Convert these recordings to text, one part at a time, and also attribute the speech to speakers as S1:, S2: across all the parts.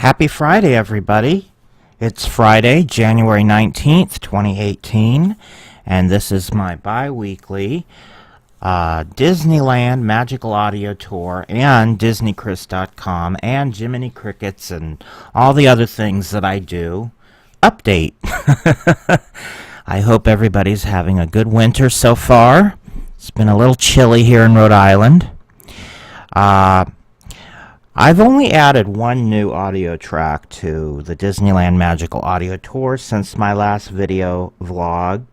S1: Happy Friday, everybody. It's Friday, January 19th, 2018, and this is my bi-weekly Disneyland Magical Audio Tour and DisneyChris.com and Jiminy Crickets and all the other things that I do update. I hope everybody's having a good winter so far. It's been a little chilly here in Rhode Island. I've only added one new audio track to the Disneyland Magical Audio Tour since my last video vlog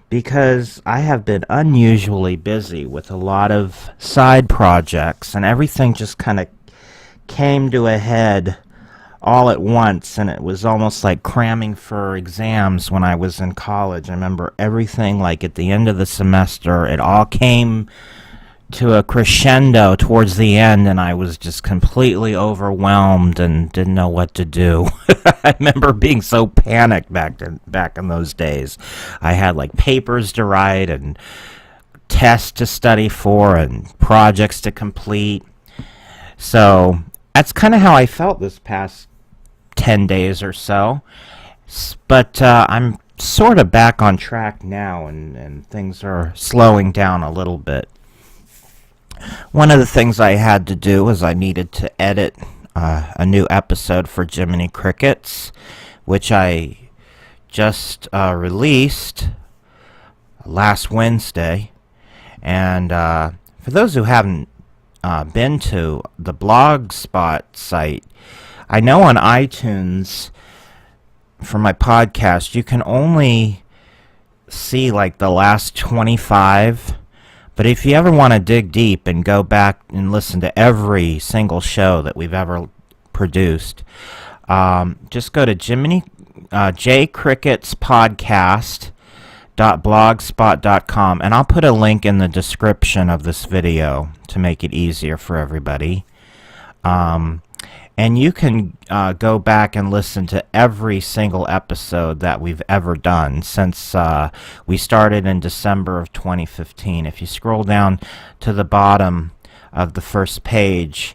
S1: because I have been unusually busy with a lot of side projects and everything just kind of came to a head all at once, and it was almost like cramming for exams when I was in college. I remember everything, like at the end of the semester, it all came to a crescendo towards the end, and I was just completely overwhelmed and didn't know what to do. I remember being so panicked back in those days. I had like papers to write and tests to study for and projects to complete. So that's kind of how I felt this past 10 days or so. But I'm sort of back on track now, and things are slowing down a little bit. One of the things I had to do was I needed to edit a new episode for Jiminy Crickets, which I just released last Wednesday. And for those who haven't been to the Blogspot site, I know on iTunes for my podcast you can only see like the last 25. But if you ever want to dig deep and go back and listen to every single show that we've ever produced, just go to jcricketspodcast.blogspot.com, and I'll put a link in the description of this video to make it easier for everybody. And you can go back and listen to every single episode that we've ever done since we started in December of 2015. If you scroll down to the bottom of the first page,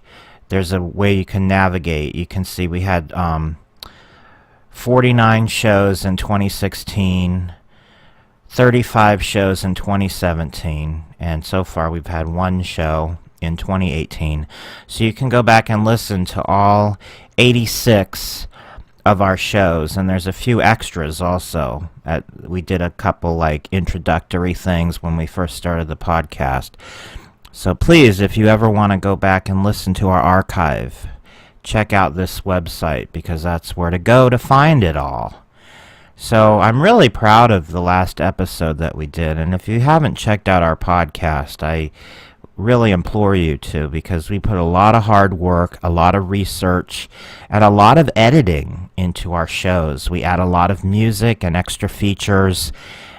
S1: there's a way you can navigate. You can see we had 49 shows in 2016, 35 shows in 2017, and so far we've had one show in 2018. So you can go back and listen to all 86 of our shows, and there's a few extras also. We did a couple like introductory things when we first started the podcast. So please, if you ever want to go back and listen to our archive, check out this website because that's where to go to find it all. So I'm really proud of the last episode that we did, and if you haven't checked out our podcast, I really implore you to, because we put a lot of hard work, a lot of research, and a lot of editing into our shows. We add a lot of music and extra features,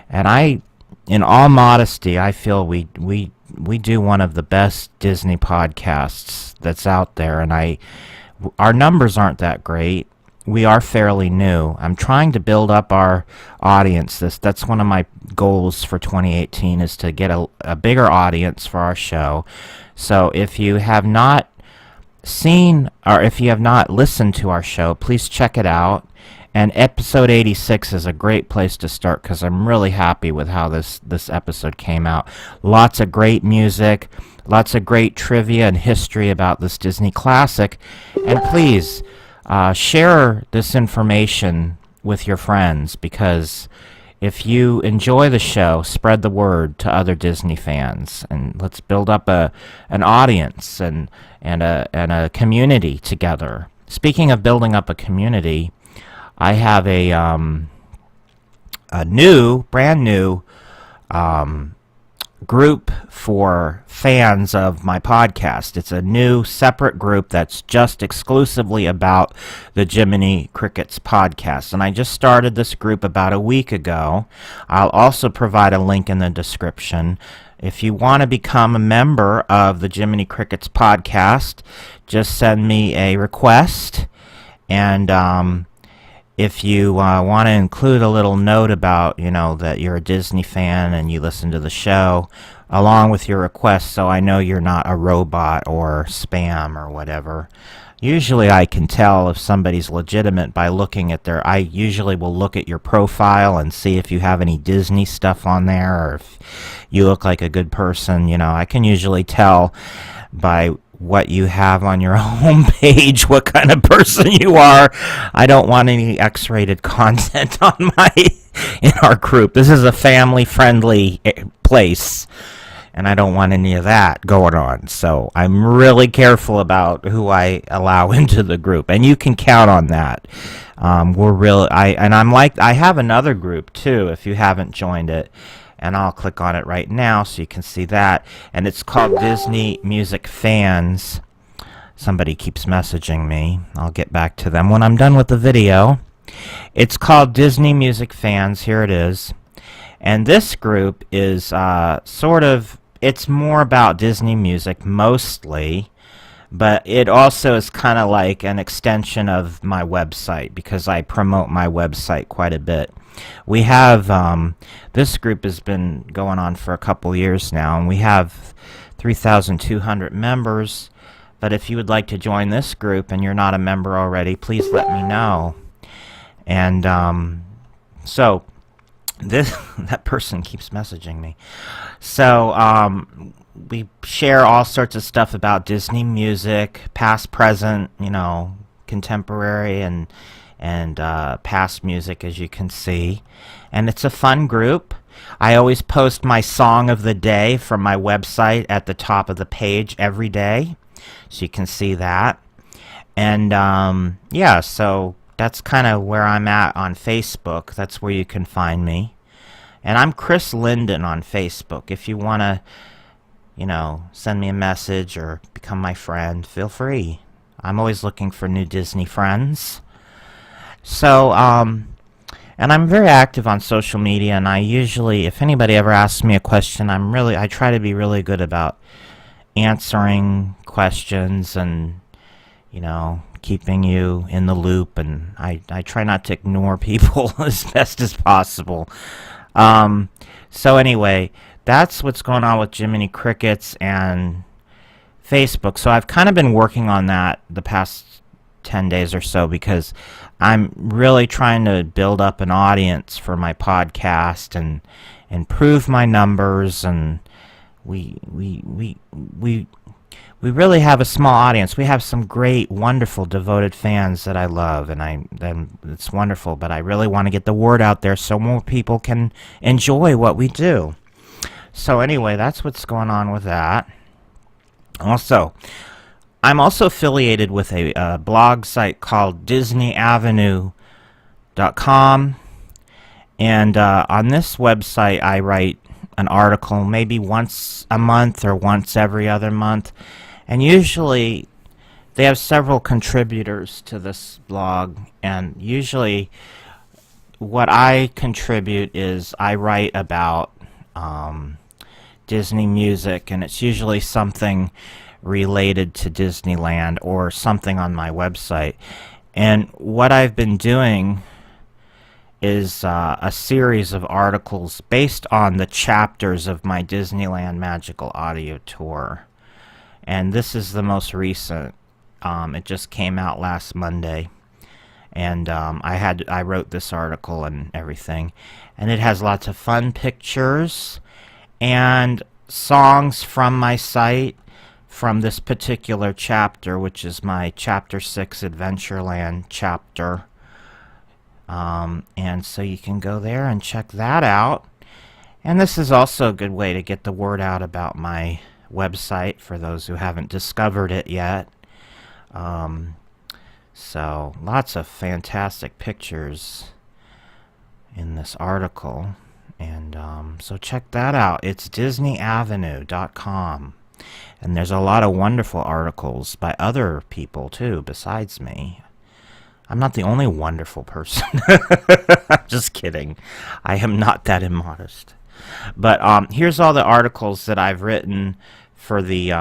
S1: and in all modesty, I feel we do one of the best Disney podcasts that's out there, and our numbers aren't that great. We are fairly new. I'm trying to build up our audience. That's one of my goals for 2018 is to get a bigger audience for our show. So if you have not seen or if you have not listened to our show, please check it out. And episode 86 is a great place to start because I'm really happy with how this episode came out. Lots of great music, lots of great trivia and history about this Disney classic. And please, share this information with your friends, because if you enjoy the show, spread the word to other Disney fans, and let's build up an audience and a community together. Speaking of building up a community, I have a brand new group for fans of my podcast. It's a new separate group that's just exclusively about the Jiminy Crickets podcast, and I just started this group about a week ago. I'll also provide a link in the description. If you want to become a member of the Jiminy Crickets podcast, just send me a request, and if you want to include a little note about, that you're a Disney fan and you listen to the show, along with your request, so I know you're not a robot or spam or whatever. Usually I can tell if somebody's legitimate by looking at I usually will look at your profile and see if you have any Disney stuff on there, or if you look like a good person. I can usually tell by what you have on your homepage what kind of person you are. I don't want any X-rated content on in our group. This is a family-friendly place, and I don't want any of that going on. So I'm really careful about who I allow into the group, and you can count on that. I have another group too, if you haven't joined it, and I'll click on it right now so you can see that. And it's called Disney Music Fans. Somebody keeps messaging me. I'll get back to them when I'm done with the video. It's called Disney Music Fans. Here it is. And this group is it's more about Disney music mostly, but it also is kind of like an extension of my website, because I promote my website quite a bit. We have, this group has been going on for a couple years now, and we have 3,200 members. But if you would like to join this group and you're not a member already, please let me know. And so that person keeps messaging me. So we share all sorts of stuff about Disney music, past, present, contemporary and past music, as you can see. And it's a fun group. I always post my song of the day from my website at the top of the page every day, so you can see that. And yeah, so that's kind of where I'm at on Facebook. That's where you can find me. And I'm Chris Linden on Facebook. If you want to, send me a message or become my friend, feel free. I'm always looking for new Disney friends. So, and I'm very active on social media, and I usually, if anybody ever asks me a question, I try to be really good about answering questions and, keeping you in the loop, and I try not to ignore people as best as possible. So anyway, that's what's going on with Jiminy Crickets and Facebook. So I've kind of been working on that the past 10 days or so, because I'm really trying to build up an audience for my podcast and improve my numbers. And we really have a small audience. We have some great, wonderful, devoted fans that I love, and it's wonderful. But I really want to get the word out there so more people can enjoy what we do. So anyway, that's what's going on with that. Also, I'm also affiliated with a blog site called DisneyAvenue.com, and on this website I write an article maybe once a month or once every other month, and usually they have several contributors to this blog, and usually what I contribute is I write about Disney music, and it's usually something related to Disneyland or something on my website. And what I've been doing is a series of articles based on the chapters of my Disneyland Magical Audio Tour. And this is the most recent. It just came out last Monday. And I wrote this article and everything. And it has lots of fun pictures and songs from my site from this particular chapter, which is my Chapter 6 Adventureland chapter. And so you can go there and check that out. And this is also a good way to get the word out about my website for those who haven't discovered it yet. So lots of fantastic pictures in this article. And so check that out. It's DisneyAvenue.com. And there's a lot of wonderful articles by other people, too, besides me. I'm not the only wonderful person. I'm just kidding. I am not that immodest. But here's all the articles that I've written for the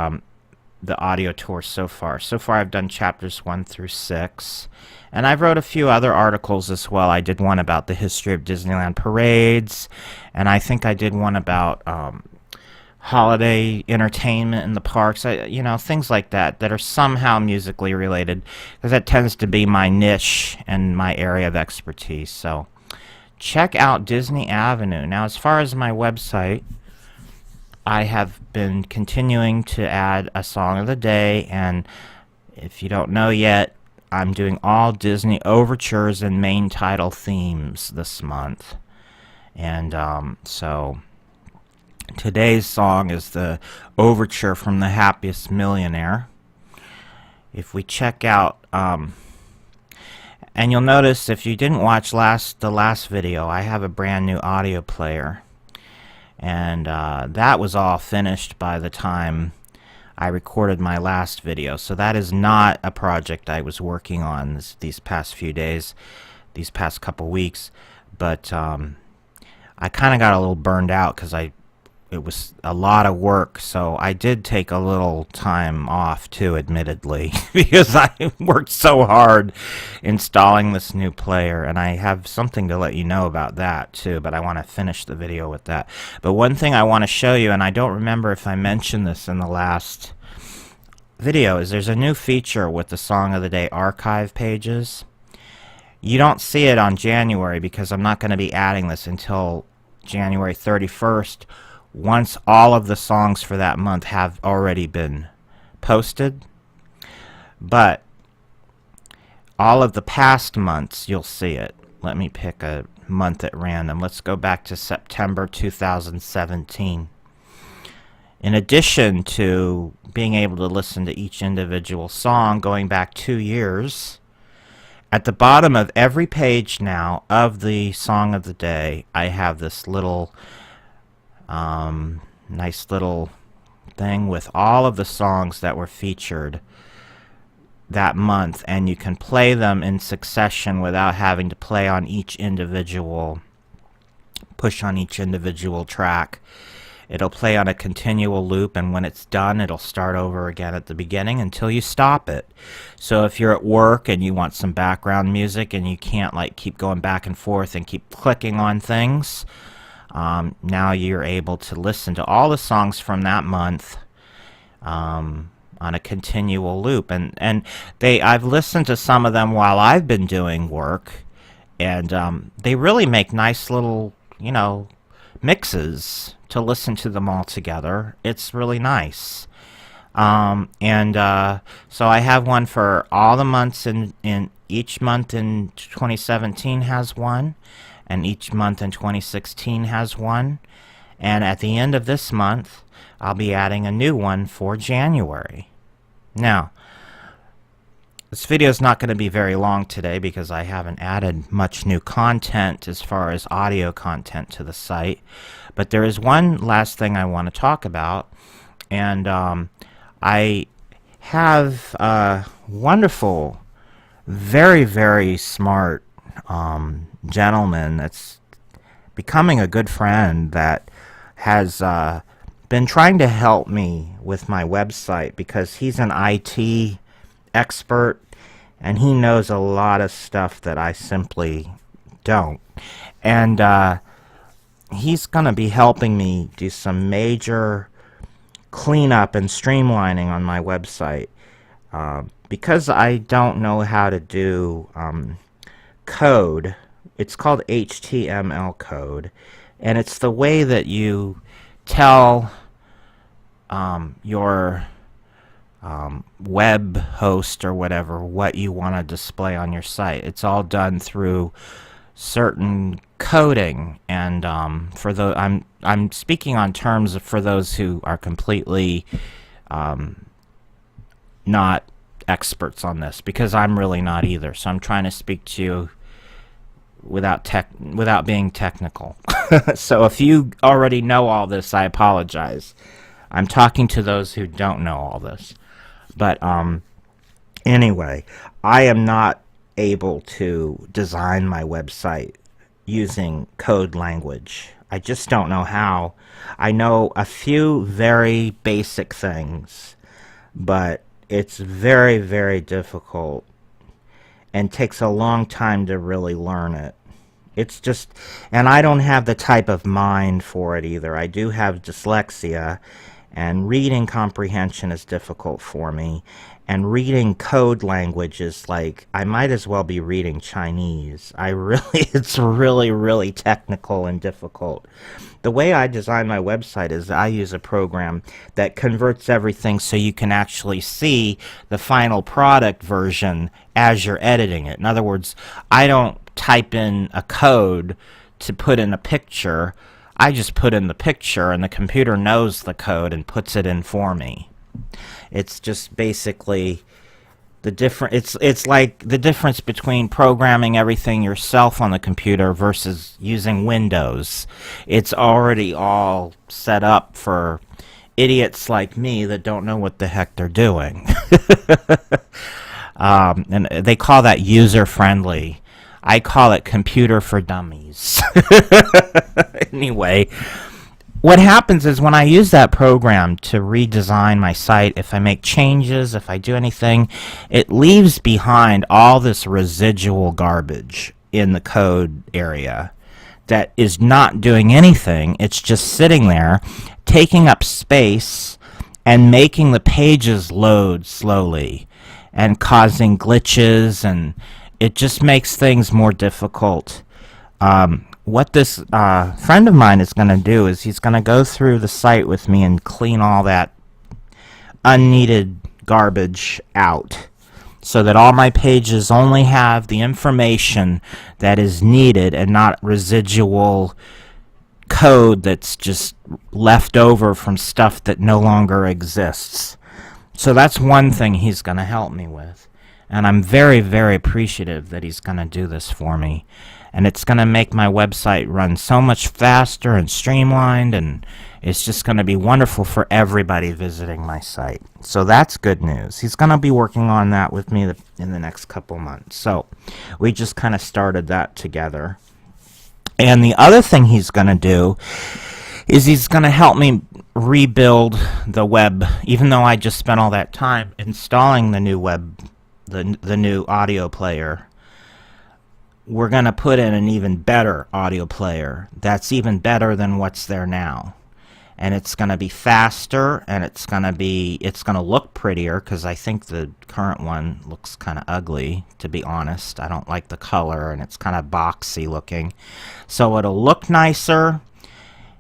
S1: audio tour so far. So far I've done chapters 1 through 6. And I've wrote a few other articles as well. I did one about the history of Disneyland parades. And I think I did one about holiday entertainment in the parks, you know, things like that that are somehow musically related, because that tends to be my niche and my area of expertise. So check out Disney Avenue. Now, as far as my website, I have been continuing to add a song of the day, and if you don't know yet, I'm doing all Disney overtures and main title themes this month. And so today's song is the overture from The Happiest Millionaire. If we check out, and you'll notice if you didn't watch the last video, I have a brand new audio player. And that was all finished by the time I recorded my last video. So that is not a project I was working on these past few days, these past couple weeks. But I kind of got a little burned out because it was a lot of work, so I did take a little time off too, admittedly, because I worked so hard installing this new player, and I have something to let you know about that too, but I want to finish the video with that. But one thing I want to show you, and I don't remember if I mentioned this in the last video, is there's a new feature with the Song of the Day archive pages. You don't see it on January because I'm not going to be adding this until January 31st, once all of the songs for that month have already been posted. But all of the past months, you'll see it. Let me pick a month at random. Let's go back to September 2017. In addition to being able to listen to each individual song going back 2 years, at the bottom of every page now of the Song of the Day, I have this little nice little thing with all of the songs that were featured that month, and you can play them in succession without having to play on each individual, push on each individual track. It'll play on a continual loop, and when it's done, it'll start over again at the beginning until you stop it. So if you're at work and you want some background music and you can't like keep going back and forth and keep clicking on things, now you're able to listen to all the songs from that month on a continual loop. And I've listened to some of them while I've been doing work, and they really make nice little, you know, mixes to listen to them all together. It's really nice. So I have one for all the months in each month in 2017 has one, and each month in 2016 has one, and at the end of this month I'll be adding a new one for January. Now, this video is not going to be very long today because I haven't added much new content as far as audio content to the site, but there is one last thing I want to talk about, and I have a wonderful, very, very smart gentleman that's becoming a good friend that has been trying to help me with my website because he's an IT expert and he knows a lot of stuff that I simply don't. And he's going to be helping me do some major cleanup and streamlining on my website because I don't know how to do code. It's called HTML code, and it's the way that you tell your web host or whatever what you want to display on your site. It's all done through certain coding, and for the I'm speaking on terms for those who are completely not experts on this, because I'm really not either. So I'm trying to speak to you without being technical. So if you already know all this, I apologize. I'm talking to those who don't know all this. But anyway, I am not able to design my website using code language. I just don't know how. I know a few very basic things, but it's very, very difficult and takes a long time to really learn it. It's just, and I don't have the type of mind for it either. I do have dyslexia, and reading comprehension is difficult for me. And reading code language is like, I might as well be reading Chinese. It's really, really technical and difficult. The way I design my website is I use a program that converts everything so you can actually see the final product version as you're editing it. In other words, I don't type in a code to put in a picture. I just put in the picture and the computer knows the code and puts it in for me. It's just basically it's like the difference between programming everything yourself on the computer versus using Windows. It's already all set up for idiots like me that don't know what the heck they're doing. And they call that user-friendly. I call it computer for dummies. Anyway, what happens is when I use that program to redesign my site, if I make changes, if I do anything, it leaves behind all this residual garbage in the code area that is not doing anything. It's just sitting there, taking up space, and making the pages load slowly, and causing glitches, and it just makes things more difficult. What this friend of mine is going to do is he's going to go through the site with me and clean all that unneeded garbage out so that all my pages only have the information that is needed and not residual code that's just left over from stuff that no longer exists. So that's one thing he's going to help me with. And I'm very, very appreciative that he's going to do this for me. And it's going to make my website run so much faster and streamlined, and it's just going to be wonderful for everybody visiting my site. So that's good news. He's going to be working on that with me in the next couple months. So we just kind of started that together. And the other thing he's going to do is he's going to help me rebuild the web, even though I just spent all that time installing the new the new audio player. We're going to put in an even better audio player that's even better than what's there now. And it's going to be faster, and it's going to look prettier, because I think the current one looks kind of ugly, to be honest. I don't like the color, and it's kind of boxy looking. So it'll look nicer.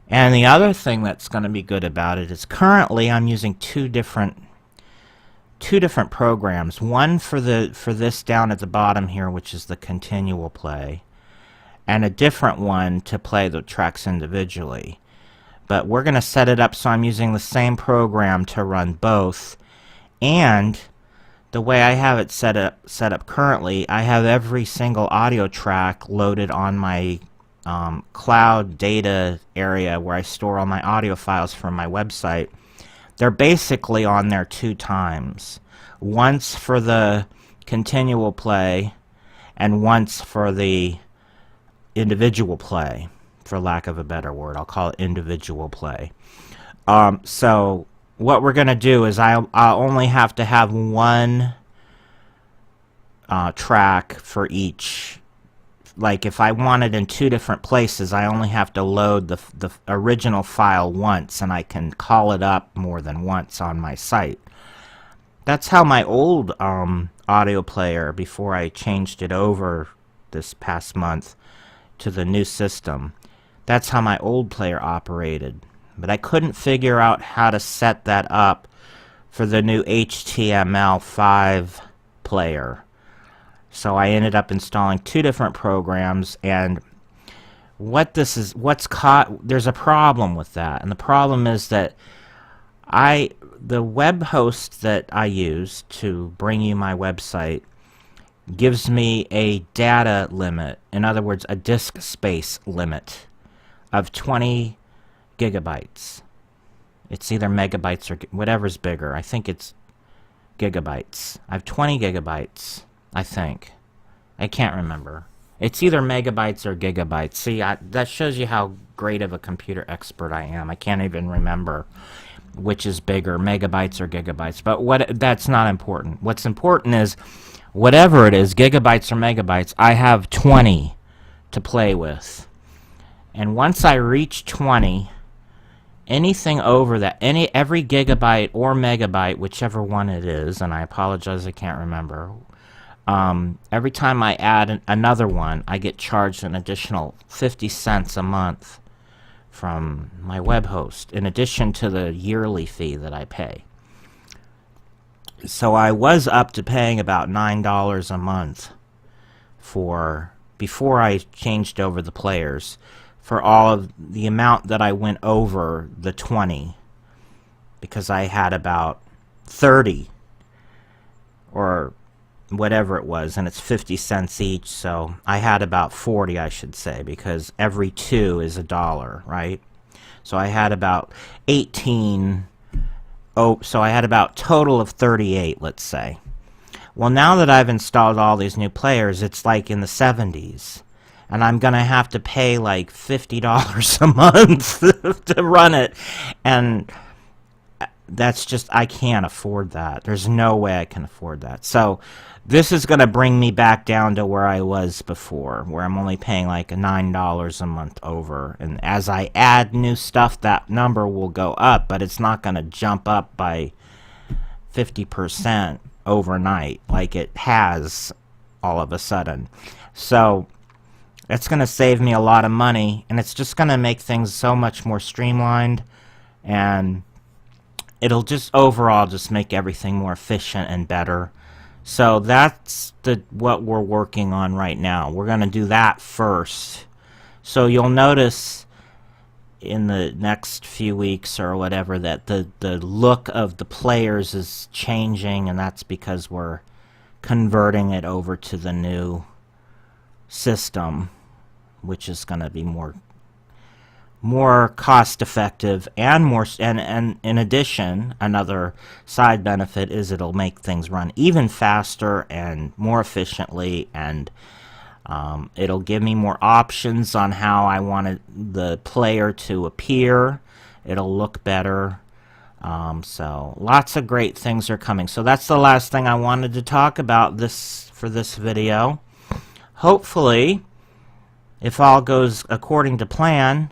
S1: And the other thing that's going to be good about it is currently I'm using two different programs. One for this down at the bottom here, which is the continual play, and a different one to play the tracks individually. But we're going to set it up so I'm using the same program to run both. And the way I have it set up currently, I have every single audio track loaded on my cloud data area where I store all my audio files from my website. They're basically on there 2 times. Once for the continual play and once for the individual play, for lack of a better word. I'll call it individual play. So what we're going to do is I'll only have to have one track for each. Like if I want it in 2 different places, I only have to load the original file once, and I can call it up more than once on my site. That's how my old audio player, before I changed it over this past month to the new system, that's how my old player operated. But I couldn't figure out how to set that up for the new HTML5 player. So I ended up installing 2 different programs, and there's a problem with that. And the problem is that the web host that I use to bring you my website gives me a data limit, in other words, a disk space limit of 20 gigabytes. It's either megabytes or whatever's bigger. I think it's gigabytes. I have 20 gigabytes. I think. I can't remember. It's either megabytes or gigabytes. See, that shows you how great of a computer expert I am. I can't even remember which is bigger, megabytes or gigabytes. But that's not important. What's important is, whatever it is, gigabytes or megabytes, I have 20 to play with. And once I reach 20, anything over that, every gigabyte or megabyte, whichever one it is, and I apologize I can't remember, every time I add another one, I get charged an additional 50 cents a month from my web host, in addition to the yearly fee that I pay. So I was up to paying about $9 a month before I changed over the players, for all of the amount that I went over the 20, because I had about 30 or whatever it was, and it's 50 cents each, so I had about 40, I should say, because every 2 is $1, right? So I had about 18, so I had about total of 38, let's say. Well, now that I've installed all these new players, it's like in the 70s, and I'm gonna have to pay like $50 a month to run it, and that's just, I can't afford that. There's no way I can afford that. So this is going to bring me back down to where I was before, where I'm only paying like $9 a month over. And as I add new stuff, that number will go up, but it's not going to jump up by 50% overnight like it has all of a sudden. So it's going to save me a lot of money, and it's just going to make things so much more streamlined, and it'll just overall just make everything more efficient and better. So that's what we're working on right now. We're going to do that first. So you'll notice in the next few weeks or whatever that the look of the players is changing, and that's because we're converting it over to the new system, which is going to be more cost effective, and and in addition, another side benefit is it'll make things run even faster and more efficiently, and it'll give me more options on how I want the player to appear. It'll look better. So lots of great things are coming. So that's the last thing I wanted to talk about for this video. Hopefully, if all goes according to plan,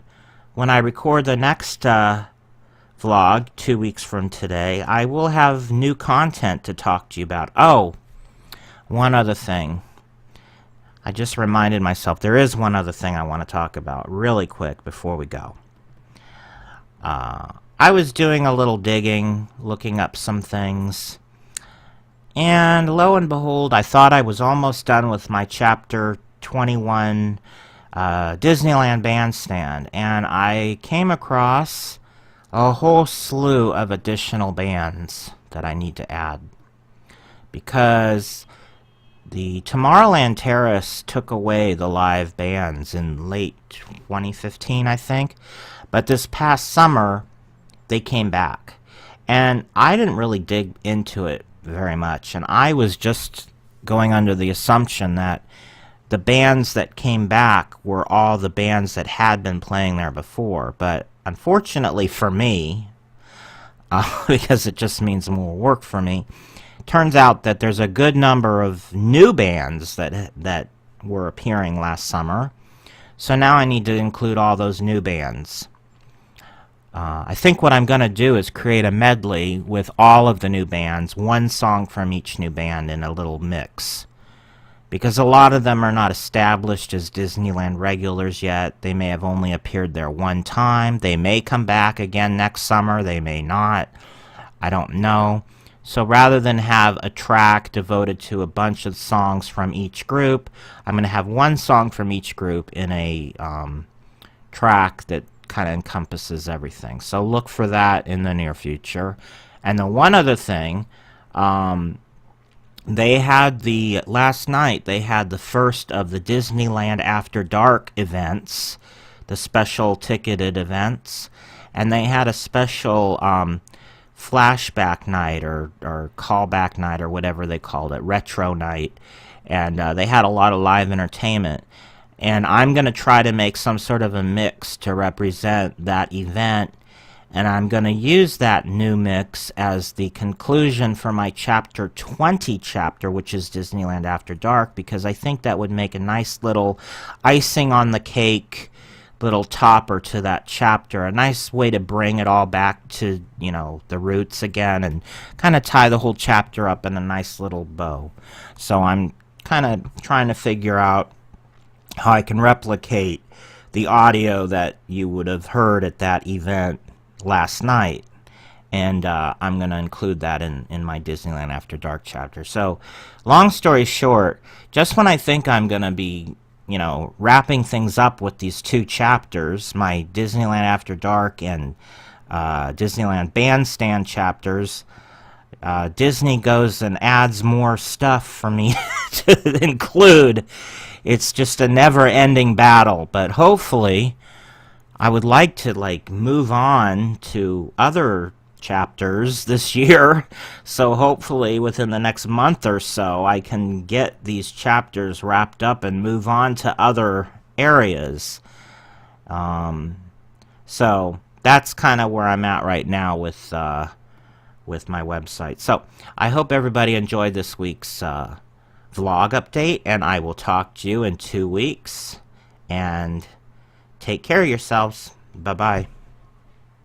S1: when I record the next vlog 2 weeks from today, I will have new content to talk to you about. Oh, one other thing. I just reminded myself, there is one other thing I want to talk about really quick before we go. I was doing a little digging, looking up some things, and lo and behold, I thought I was almost done with my Chapter 21 Disneyland Bandstand, and I came across a whole slew of additional bands that I need to add, because the Tomorrowland Terrace took away the live bands in late 2015, I think, but this past summer they came back, and I didn't really dig into it very much, and I was just going under the assumption that the bands that came back were all the bands that had been playing there before. But unfortunately for me, because it just means more work for me, turns out that there's a good number of new bands that were appearing last summer. So now I need to include all those new bands. I think what I'm going to do is create a medley with all of the new bands, one song from each new band in a little mix. Because a lot of them are not established as Disneyland regulars yet. They may have only appeared there one time. They may come back again next summer. They may not. I don't know. So rather than have a track devoted to a bunch of songs from each group, I'm going to have one song from each group in a track that kind of encompasses everything. So look for that in the near future. And the one other thing, last night they had the first of the Disneyland After Dark events, the special ticketed events, and they had a special flashback night or callback night or whatever they called it, retro night, and they had a lot of live entertainment. And I'm going to try to make some sort of a mix to represent that event And I'm going to use that new mix as the conclusion for my Chapter 20 chapter, which is Disneyland After Dark, because I think that would make a nice little icing on the cake, little topper to that chapter. A nice way to bring it all back to, you know, the roots again and kind of tie the whole chapter up in a nice little bow. So I'm kind of trying to figure out how I can replicate the audio that you would have heard at that event last night, and I'm going to include that in my Disneyland After Dark chapter. So, long story short, just when I think I'm going to be, you know, wrapping things up with these two chapters, my Disneyland After Dark and Disneyland Bandstand chapters, Disney goes and adds more stuff for me to include. It's just a never-ending battle, but hopefully I would like to move on to other chapters this year, so hopefully within the next month or so I can get these chapters wrapped up and move on to other areas. So that's kind of where I'm at right now with my website. So I hope everybody enjoyed this week's vlog update, and I will talk to you in 2 weeks, and take care of yourselves. Bye-bye.